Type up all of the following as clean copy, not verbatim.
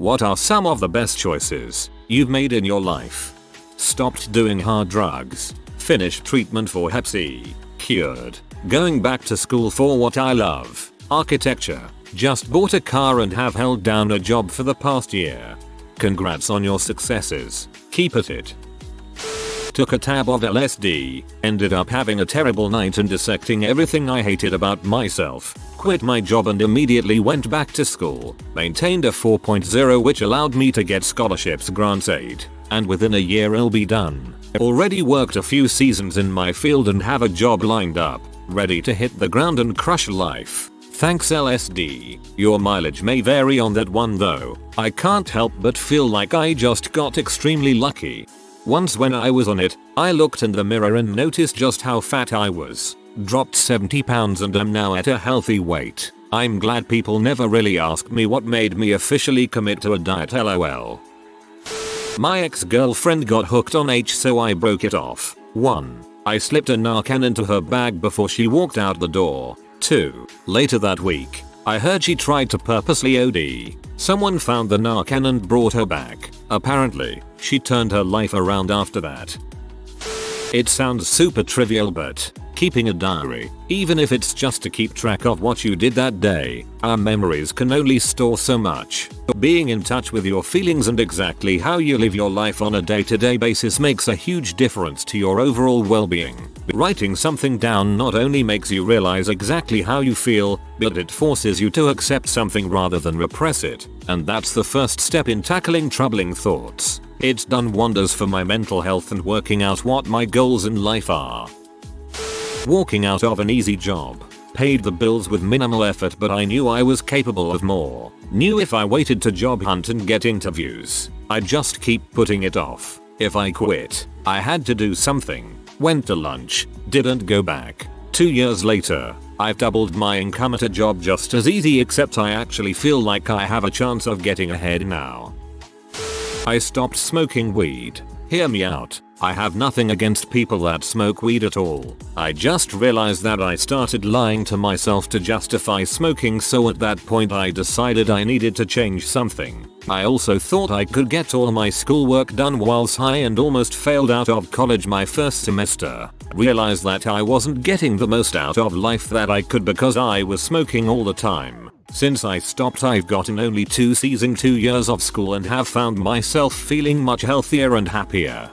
What are some of the best choices you've made in your life? Stopped doing hard drugs. Finished treatment for Hep C. Cured. Going back to school for what I love. Architecture. Just bought a car and have held down a job for the past year. Congrats on your successes. Keep at it. Took a tab of LSD, ended up having a terrible night and dissecting everything I hated about myself. Quit my job and immediately went back to school. Maintained a 4.0 which allowed me to get scholarships, grants, aid. And within a year I'll be done. Already worked a few seasons in my field and have a job lined up. Ready to hit the ground and crush life. Thanks LSD. Your mileage may vary on that one though. I can't help but feel like I just got extremely lucky. Once when I was on it, I looked in the mirror and noticed just how fat I was. Dropped 70 pounds and am now at a healthy weight. I'm glad people never really asked me what made me officially commit to a diet, lol. My ex-girlfriend got hooked on H so I broke it off. 1. I slipped a Narcan into her bag before she walked out the door. 2. Later that week, I heard she tried to purposely OD. Someone found the Narcan and brought her back. Apparently, she turned her life around after that. It sounds super trivial, but keeping a diary, even if it's just to keep track of what you did that day, our memories can only store so much. Being in touch with your feelings and exactly how you live your life on a day-to-day basis makes a huge difference to your overall well-being. Writing something down not only makes you realize exactly how you feel, but it forces you to accept something rather than repress it. And that's the first step in tackling troubling thoughts. It's done wonders for my mental health and working out what my goals in life are. Walking out of an easy job. Paid the bills with minimal effort, but I knew I was capable of more. Knew if I waited to job hunt and get interviews, I'd just keep putting it off. If I quit, I had to do something. Went to lunch, didn't go back. 2 years later, I've doubled my income at a job just as easy, except I actually feel like I have a chance of getting ahead now. I stopped smoking weed. Hear me out. I have nothing against people that smoke weed at all. I just realized that I started lying to myself to justify smoking, so at that point I decided I needed to change something. I also thought I could get all my schoolwork done whilst high and almost failed out of college my first semester. Realized that I wasn't getting the most out of life that I could because I was smoking all the time. Since I stopped, I've gotten only 2 C's in 2 years of school and have found myself feeling much healthier and happier.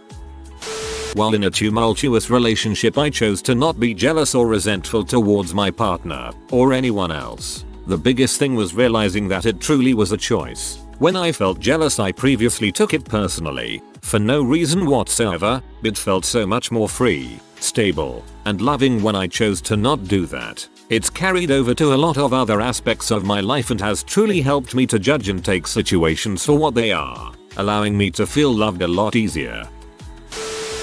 While in a tumultuous relationship, I chose to not be jealous or resentful towards my partner or anyone else. The biggest thing was realizing that it truly was a choice. When I felt jealous, I previously took it personally, for no reason whatsoever. It felt so much more free, stable, and loving when I chose to not do that. It's carried over to a lot of other aspects of my life and has truly helped me to judge and take situations for what they are, allowing me to feel loved a lot easier.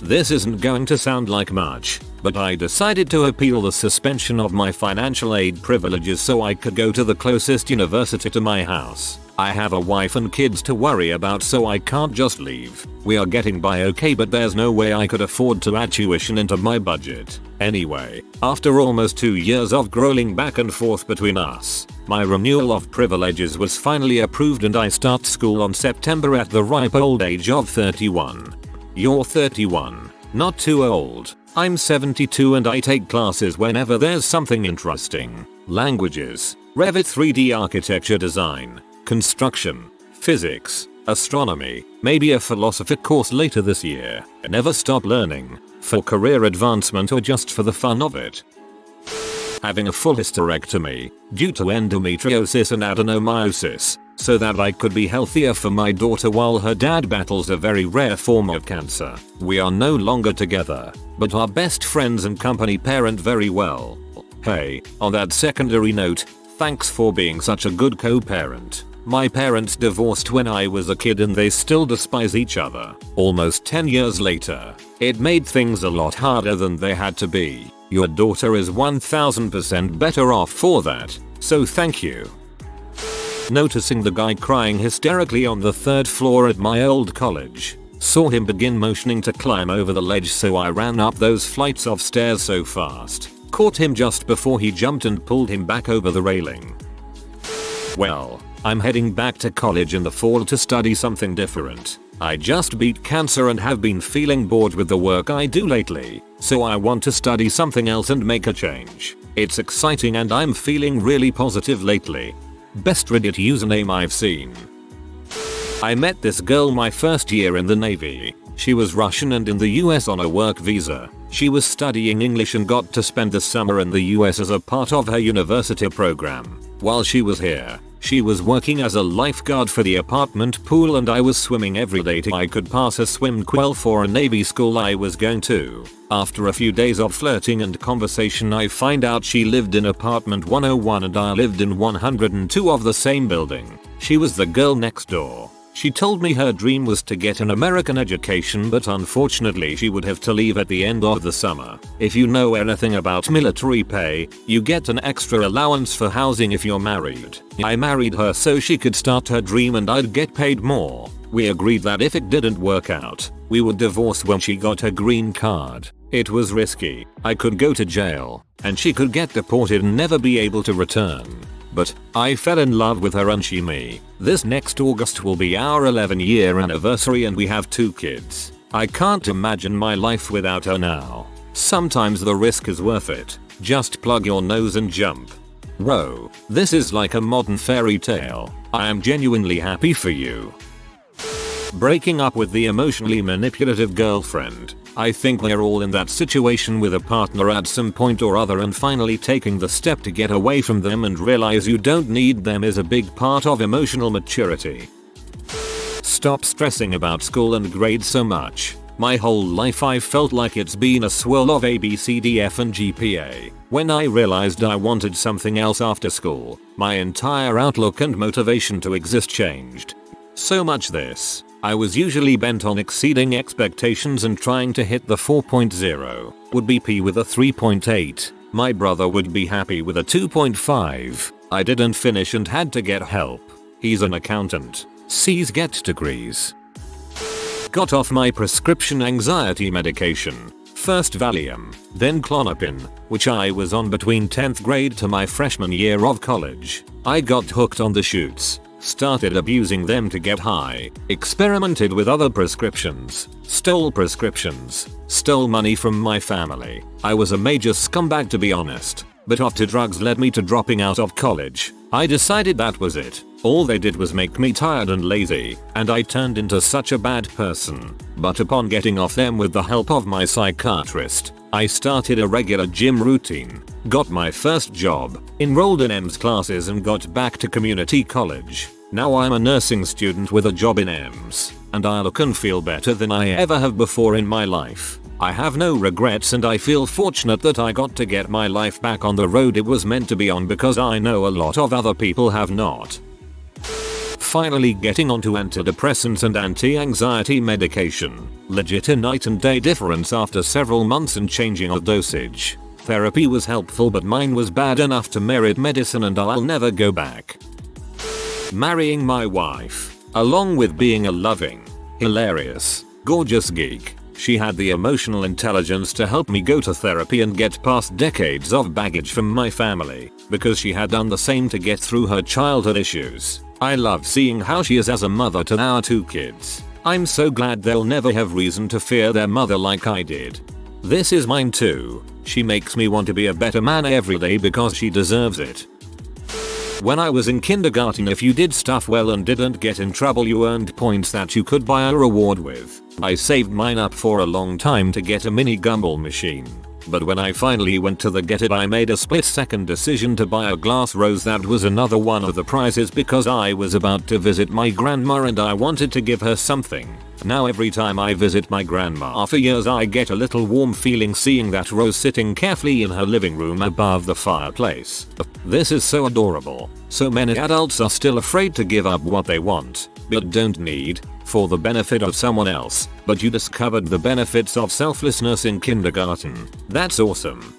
This isn't going to sound like much, but I decided to appeal the suspension of my financial aid privileges so I could go to the closest university to my house. I have a wife and kids to worry about, so I can't just leave. We are getting by okay, but there's no way I could afford to add tuition into my budget. Anyway, after almost 2 years of growling back and forth between us, my renewal of privileges was finally approved and I start school on September at the ripe old age of 31. You're 31. Not too old. I'm 72 and I take classes whenever there's something interesting. Languages, Revit, 3D architecture design, construction, physics, astronomy, maybe a philosophy course later this year. Never stop learning, for career advancement or just for the fun of it. Having a full hysterectomy due to endometriosis and adenomyosis, so that I could be healthier for my daughter while her dad battles a very rare form of cancer. We are no longer together, but are best friends and company parent very well. Hey, on that secondary note, thanks for being such a good co-parent. My parents divorced when I was a kid and they still despise each other. Almost 10 years later, it made things a lot harder than they had to be. Your daughter is 1000% better off for that, so thank you. Noticing the guy crying hysterically on the 3rd floor at my old college. Saw him begin motioning to climb over the ledge, so I ran up those flights of stairs so fast. Caught him just before he jumped and pulled him back over the railing. Well, I'm heading back to college in the fall to study something different. I just beat cancer and have been feeling bored with the work I do lately, so I want to study something else and make a change. It's exciting and I'm feeling really positive lately. Best Reddit username I've seen. I met this girl my first year in the Navy. She was Russian and in the US on a work visa. She was studying English and got to spend the summer in the US as a part of her university program. While she was here, she was working as a lifeguard for the apartment pool and I was swimming every day till I could pass a swim qual for a Navy school I was going to. After a few days of flirting and conversation I find out she lived in apartment 101 and I lived in 102 of the same building. She was the girl next door. She told me her dream was to get an American education, but unfortunately she would have to leave at the end of the summer. If you know anything about military pay, you get an extra allowance for housing if you're married. I married her so she could start her dream and I'd get paid more. We agreed that if it didn't work out, we would divorce when she got her green card. It was risky. I could go to jail, and she could get deported and never be able to return. But I fell in love with her and she me. This next August will be our 11-year anniversary and we have 2 kids. I can't imagine my life without her now. Sometimes the risk is worth it. Just plug your nose and jump. Whoa, this is like a modern fairy tale. I am genuinely happy for you. Breaking up with the emotionally manipulative girlfriend. I think we're all in that situation with a partner at some point or other, and finally taking the step to get away from them and realize you don't need them is a big part of emotional maturity. Stop stressing about school and grades so much. My whole life I've felt like it's been a swirl of A, B, C, D, F and GPA. When I realized I wanted something else after school, my entire outlook and motivation to exist changed. So much this. I was usually bent on exceeding expectations and trying to hit the 4.0, would be P with a 3.8. My brother would be happy with a 2.5. I didn't finish and had to get help. He's an accountant. C's get degrees. Got off my prescription anxiety medication. First Valium, then Klonopin, which I was on between 10th grade to my freshman year of college. I got hooked on the shoots. Started abusing them to get high, experimented with other prescriptions, stole money from my family. I was a major scumbag to be honest, but after drugs led me to dropping out of college, I decided that was it. All they did was make me tired and lazy, and I turned into such a bad person. But upon getting off them with the help of my psychiatrist, I started a regular gym routine, got my first job, enrolled in EMS classes and got back to community college. Now I'm a nursing student with a job in EMS, and I look and feel better than I ever have before in my life. I have no regrets and I feel fortunate that I got to get my life back on the road it was meant to be on, because I know a lot of other people have not. Finally getting onto antidepressants and anti-anxiety medication. Legit a night and day difference after several months and changing of dosage. Therapy was helpful but mine was bad enough to merit medicine and I'll never go back. Marrying my wife. Along with being a loving, hilarious, gorgeous geek, she had the emotional intelligence to help me go to therapy and get past decades of baggage from my family, because she had done the same to get through her childhood issues. I love seeing how she is as a mother to our 2 kids. I'm so glad they'll never have reason to fear their mother like I did. This is mine too. She makes me want to be a better man every day because she deserves it. When I was in kindergarten, if you did stuff well and didn't get in trouble, you earned points that you could buy a reward with. I saved mine up for a long time to get a mini gumball machine. But when I finally went to get it, I made a split-second decision to buy a glass rose that was another one of the prizes because I was about to visit my grandma and I wanted to give her something. Now every time I visit my grandma for years, I get a little warm feeling seeing that rose sitting carefully in her living room above the fireplace. This is so adorable. So many adults are still afraid to give up what they want, but don't need, for the benefit of someone else. But you discovered the benefits of selflessness in kindergarten. That's awesome.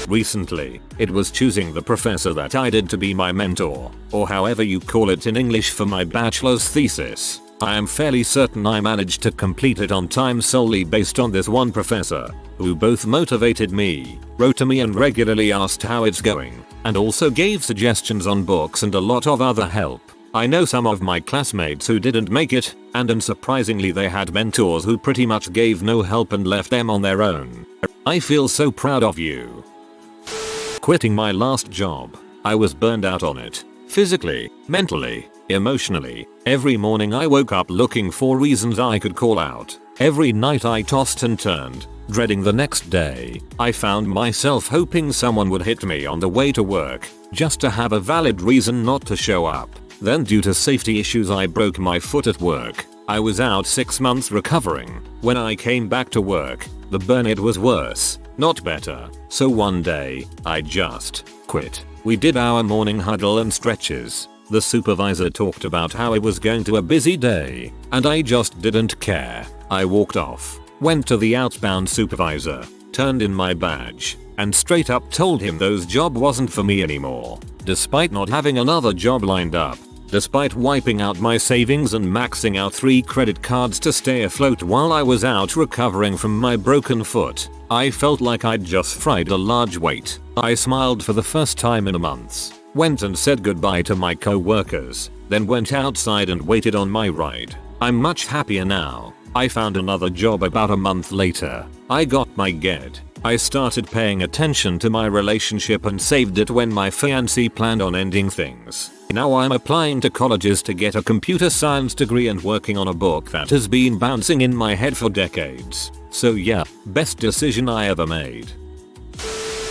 Recently, it was choosing the professor that I did to be my mentor, or however you call it in English, for my bachelor's thesis. I am fairly certain I managed to complete it on time solely based on this one professor, who both motivated me, wrote to me and regularly asked how it's going. and also gave suggestions on books and a lot of other help. I know some of my classmates who didn't make it, and unsurprisingly they had mentors who pretty much gave no help and left them on their own. I feel so proud of you. Quitting my last job. I was burned out on it. Physically, mentally, emotionally. Every morning I woke up looking for reasons I could call out. Every night I tossed and turned, dreading the next day. I found myself hoping someone would hit me on the way to work, just to have a valid reason not to show up. Then due to safety issues I broke my foot at work. I was out 6 months recovering. When I came back to work, the burnout was worse, not better. So one day, I just quit. We did our morning huddle and stretches. The supervisor talked about how it was going to a busy day, and I just didn't care. I walked off, went to the outbound supervisor, turned in my badge, and straight up told him those job wasn't for me anymore. Despite not having another job lined up, despite wiping out my savings and maxing out 3 credit cards to stay afloat while I was out recovering from my broken foot, I felt like I'd just fried a large weight. I smiled for the first time in months, went and said goodbye to my co-workers, then went outside and waited on my ride. I'm much happier now. I found another job about a month later. I got my GED. I started paying attention to my relationship and saved it when my fiancé planned on ending things. Now I'm applying to colleges to get a computer science degree and working on a book that has been bouncing in my head for decades. So yeah, best decision I ever made.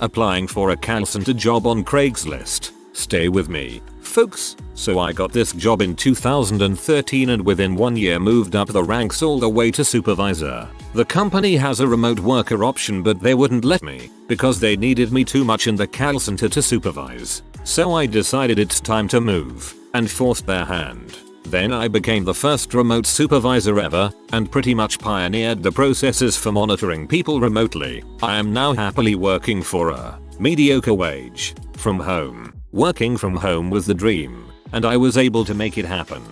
Applying for a call center job on Craigslist. Stay with me, folks. So I got this job in 2013 and within 1 year moved up the ranks all the way to supervisor. The company has a remote worker option but they wouldn't let me because they needed me too much in the call center to supervise. So I decided it's time to move and forced their hand. Then I became the first remote supervisor ever and pretty much pioneered the processes for monitoring people remotely. I am now happily working for a mediocre wage from home. Working from home was the dream, and I was able to make it happen.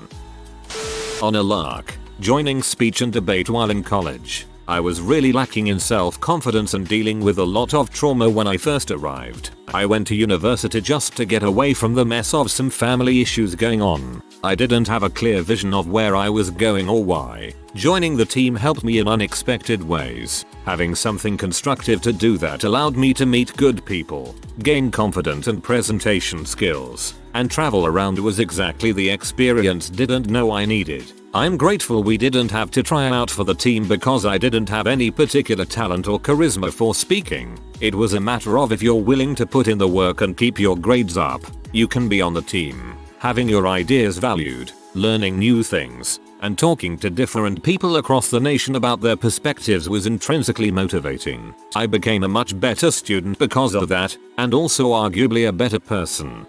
On a lark, joining speech and debate while in college. I was really lacking in self-confidence and dealing with a lot of trauma when I first arrived. I went to university just to get away from the mess of some family issues going on. I didn't have a clear vision of where I was going or why. Joining the team helped me in unexpected ways. Having something constructive to do that allowed me to meet good people, gain confidence and presentation skills, and travel around was exactly the experience didn't know I needed. I'm grateful we didn't have to try out for the team because I didn't have any particular talent or charisma for speaking. It was a matter of if you're willing to put in the work and keep your grades up, you can be on the team. Having your ideas valued, learning new things, and talking to different people across the nation about their perspectives was intrinsically motivating. I became a much better student because of that, and also arguably a better person.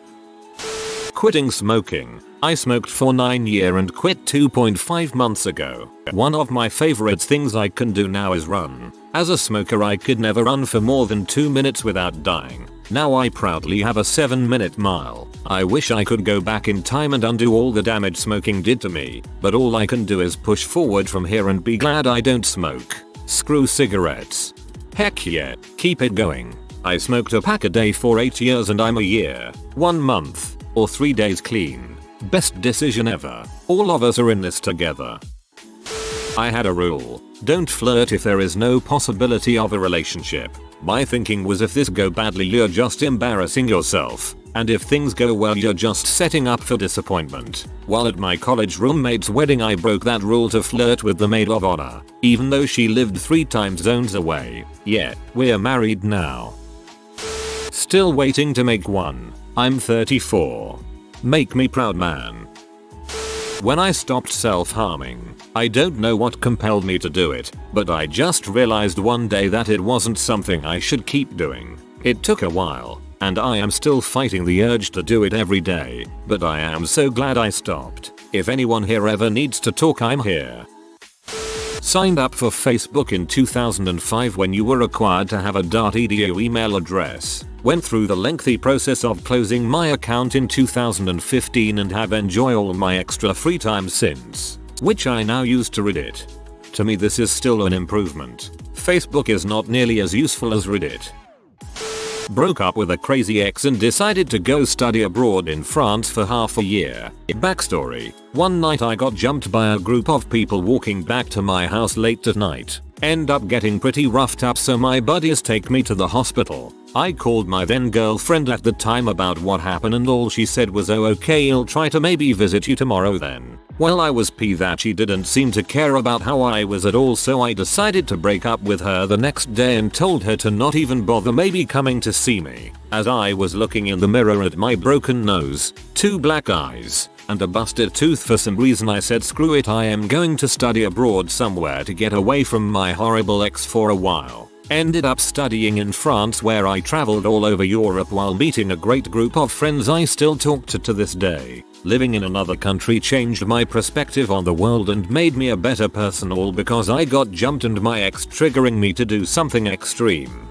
Quitting smoking. I smoked for 9 years and quit 2.5 months ago. One of my favorite things I can do now is run. As a smoker I could never run for more than 2 minutes without dying. Now I proudly have a 7-minute mile. I wish I could go back in time and undo all the damage smoking did to me, but all I can do is push forward from here and be glad I don't smoke. Screw cigarettes. Heck yeah, keep it going. I smoked a pack a day for 8 years and I'm a year, 1 month, or 3 days clean. Best decision ever. All of us are in this together. I had a rule. Don't flirt if there is no possibility of a relationship. My thinking was if this go badly you're just embarrassing yourself. And if things go well you're just setting up for disappointment. While at my college roommate's wedding I broke that rule to flirt with the maid of honor. Even though she lived 3 time zones away. Yeah, we're married now. Still waiting to make one. I'm 34. Make me proud, man. When I stopped self-harming, I don't know what compelled me to do it, but I just realized one day that it wasn't something I should keep doing. It took a while, and I am still fighting the urge to do it every day, but I am so glad I stopped. If anyone here ever needs to talk, I'm here. Signed up for Facebook in 2005 when you were required to have a .edu email address. Went through the lengthy process of closing my account in 2015 and have enjoyed all my extra free time since, which I now use to Reddit. To me this is still an improvement. Facebook is not nearly as useful as Reddit. Broke up with a crazy ex and decided to go study abroad in France for half a year. Backstory. One night I got jumped by a group of people walking back to my house late at night. End up getting pretty roughed up, so my buddies take me to the hospital. I called my then girlfriend at the time about what happened and all she said was, "Oh okay, I'll try to maybe visit you tomorrow then." Well, I was peeved that she didn't seem to care about how I was at all, so I decided to break up with her the next day and told her to not even bother maybe coming to see me. As I was looking in the mirror at my broken nose, 2 black eyes, and a busted tooth, for some reason I said screw it, I am going to study abroad somewhere to get away from my horrible ex for a while. Ended up studying in France, where I traveled all over Europe while meeting a great group of friends I still talk to this day. Living in another country changed my perspective on the world and made me a better person, all because I got jumped and my ex triggering me to do something extreme.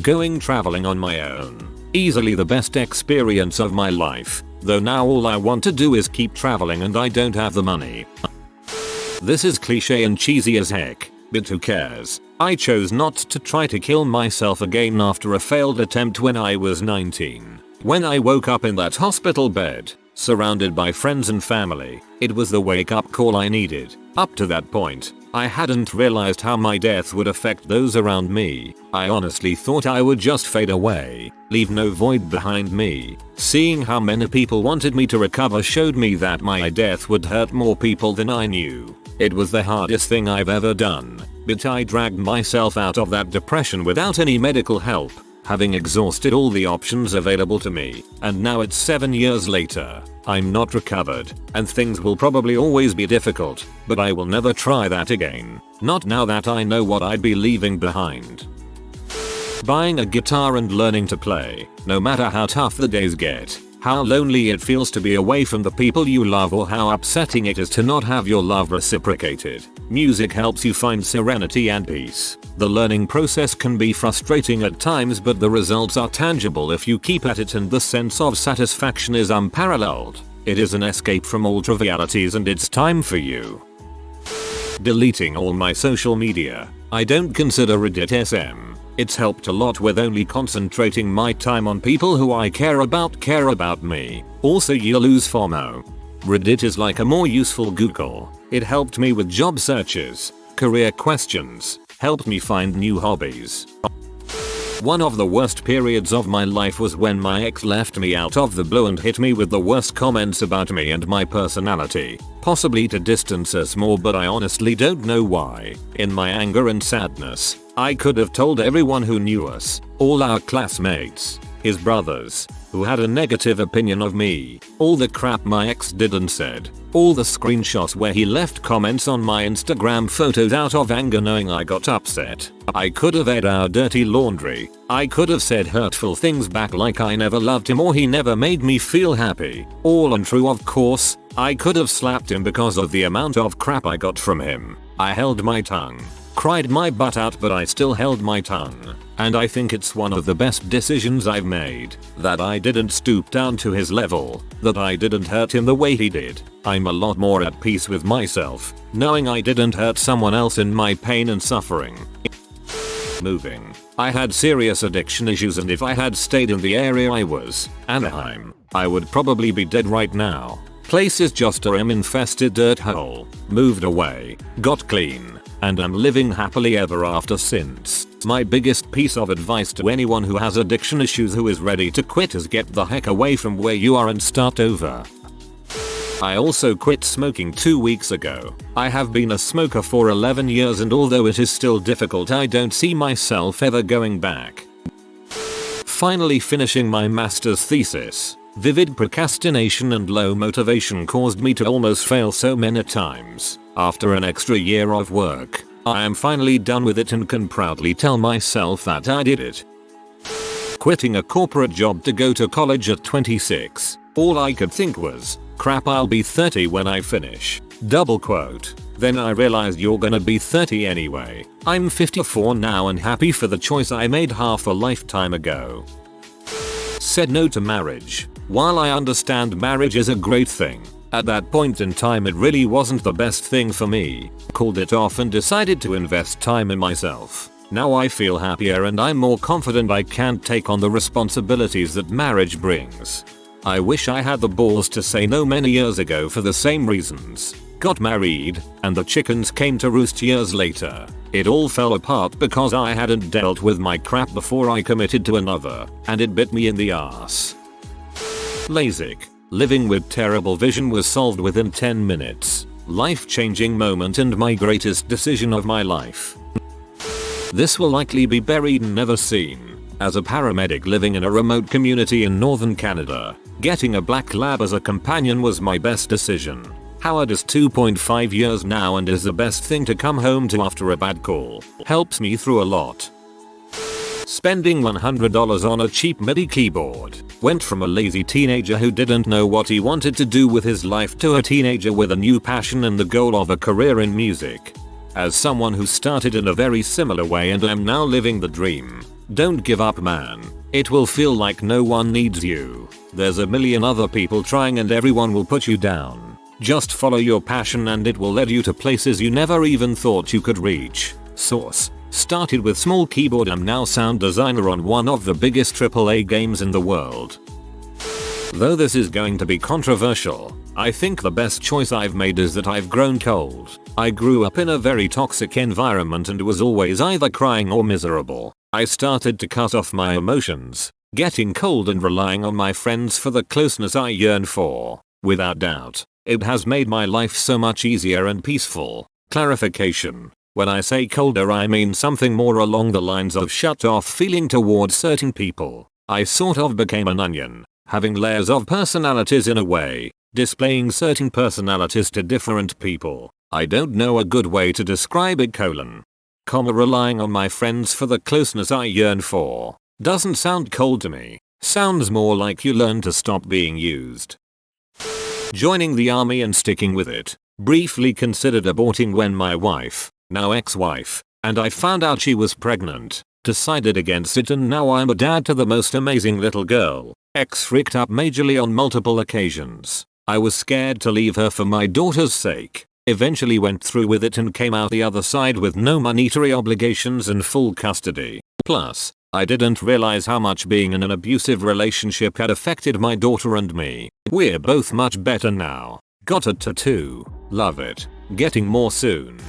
Going traveling on my own. Easily the best experience of my life, though now all I want to do is keep traveling and I don't have the money. This is cliche and cheesy as heck, but who cares? I chose not to try to kill myself again after a failed attempt when I was 19. When I woke up in that hospital bed, surrounded by friends and family, it was the wake-up call I needed. Up to that point, I hadn't realized how my death would affect those around me. I honestly thought I would just fade away, leave no void behind me. Seeing how many people wanted me to recover showed me that my death would hurt more people than I knew. It was the hardest thing I've ever done, but I dragged myself out of that depression without any medical help, having exhausted all the options available to me, and now it's 7 years later. I'm not recovered, and things will probably always be difficult, but I will never try that again. Not now that I know what I'd be leaving behind. Buying a guitar and learning to play, no matter how tough the days get, how lonely it feels to be away from the people you love, or how upsetting it is to not have your love reciprocated. Music helps you find serenity and peace. The learning process can be frustrating at times, but the results are tangible if you keep at it, and the sense of satisfaction is unparalleled. It is an escape from all trivialities, and it's time for you. Deleting all my social media. I don't consider Reddit SM. It's helped a lot with only concentrating my time on people who I care about me. Also, you lose FOMO. Reddit is like a more useful Google. It helped me with job searches, career questions, helped me find new hobbies. One of the worst periods of my life was when my ex left me out of the blue and hit me with the worst comments about me and my personality, possibly to distance us more, but I honestly don't know why. In my anger and sadness, I could have told everyone who knew us, all our classmates, his brothers, who had a negative opinion of me, all the crap my ex did and said, all the screenshots where he left comments on my Instagram photos out of anger knowing I got upset. I could have aired our dirty laundry. I could have said hurtful things back like I never loved him or he never made me feel happy. All untrue, of course. I could have slapped him because of the amount of crap I got from him. I held my tongue. Cried my butt out, but I still held my tongue. And I think it's one of the best decisions I've made, that I didn't stoop down to his level, that I didn't hurt him the way he did. I'm a lot more at peace with myself, knowing I didn't hurt someone else in my pain and suffering. Moving. I had serious addiction issues, and if I had stayed in the area I was, Anaheim, I would probably be dead right now. Place is just a infested dirt hole. Moved away, got clean, and I'm living happily ever after since. My biggest piece of advice to anyone who has addiction issues who is ready to quit is get the heck away from where you are and start over. I also quit smoking 2 weeks ago. I have been a smoker for 11 years, and although it is still difficult, I don't see myself ever going back. Finally finishing my master's thesis. Vivid procrastination and low motivation caused me to almost fail so many times. After an extra year of work, I am finally done with it and can proudly tell myself that I did it. Quitting a corporate job to go to college at 26. All I could think was, crap, I'll be 30 when I finish. Double quote. Then I realized you're gonna be 30 anyway. I'm 54 now and happy for the choice I made half a lifetime ago. Said no to marriage. While I understand marriage is a great thing, at that point in time it really wasn't the best thing for me. Called it off and decided to invest time in myself. Now I feel happier and I'm more confident I can take on the responsibilities that marriage brings. I wish I had the balls to say no many years ago for the same reasons. Got married, and the chickens came to roost years later. It all fell apart because I hadn't dealt with my crap before I committed to another, and it bit me in the ass. LASIK. Living with terrible vision was solved within 10 minutes. Life-changing moment and my greatest decision of my life. This will likely be buried and never seen. As a paramedic living in a remote community in northern Canada, getting a black lab as a companion was my best decision. Howard is 2.5 years now and is the best thing to come home to after a bad call. Helps me through a lot. Spending $100 on a cheap MIDI keyboard. Went from a lazy teenager who didn't know what he wanted to do with his life to a teenager with a new passion and the goal of a career in music. As someone who started in a very similar way and am now living the dream. Don't give up, man. It will feel like no one needs you. There's a million other people trying and everyone will put you down. Just follow your passion and it will lead you to places you never even thought you could reach. Source. Started with small keyboard, I'm now sound designer on one of the biggest AAA games in the world. Though this is going to be controversial, I think the best choice I've made is that I've grown cold. I grew up in a very toxic environment and was always either crying or miserable. I started to cut off my emotions, getting cold and relying on my friends for the closeness I yearn for. Without doubt, it has made my life so much easier and peaceful. Clarification. When I say colder, I mean something more along the lines of shut off feeling towards certain people. I sort of became an onion, having layers of personalities in a way, displaying certain personalities to different people. I don't know a good way to describe it. Relying on my friends for the closeness I yearn for. Doesn't sound cold to me. Sounds more like you learn to stop being used. Joining the army and sticking with it. Briefly considered aborting when my wife, now ex-wife, and I found out she was pregnant. Decided against it and now I'm a dad to the most amazing little girl. Ex freaked up majorly on multiple occasions. I was scared to leave her for my daughter's sake. Eventually went through with it and came out the other side with no monetary obligations and full custody. Plus, I didn't realize how much being in an abusive relationship had affected my daughter and me. We're both much better now. Got a tattoo. Love it. Getting more soon.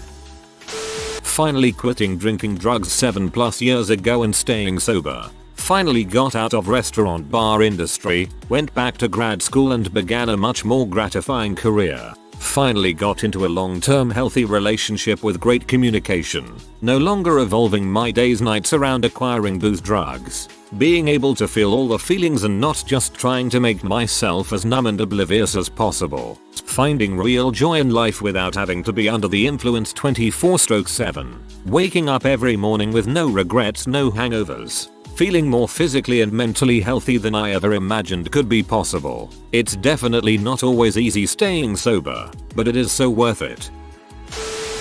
Finally quitting drinking drugs 7+ years ago and staying sober. Finally got out of restaurant bar industry, went back to grad school and began a much more gratifying career. Finally got into a long-term healthy relationship with great communication. No longer evolving my days nights around acquiring booze drugs. Being able to feel all the feelings and not just trying to make myself as numb and oblivious as possible. Finding real joy in life without having to be under the influence 24/7. Waking up every morning with no regrets, no hangovers. Feeling more physically and mentally healthy than I ever imagined could be possible. It's definitely not always easy staying sober, but it is so worth it.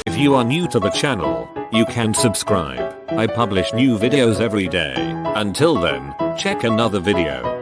If you are new to the channel, you can subscribe. I publish new videos every day. Until then, check another video.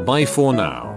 Bye for now.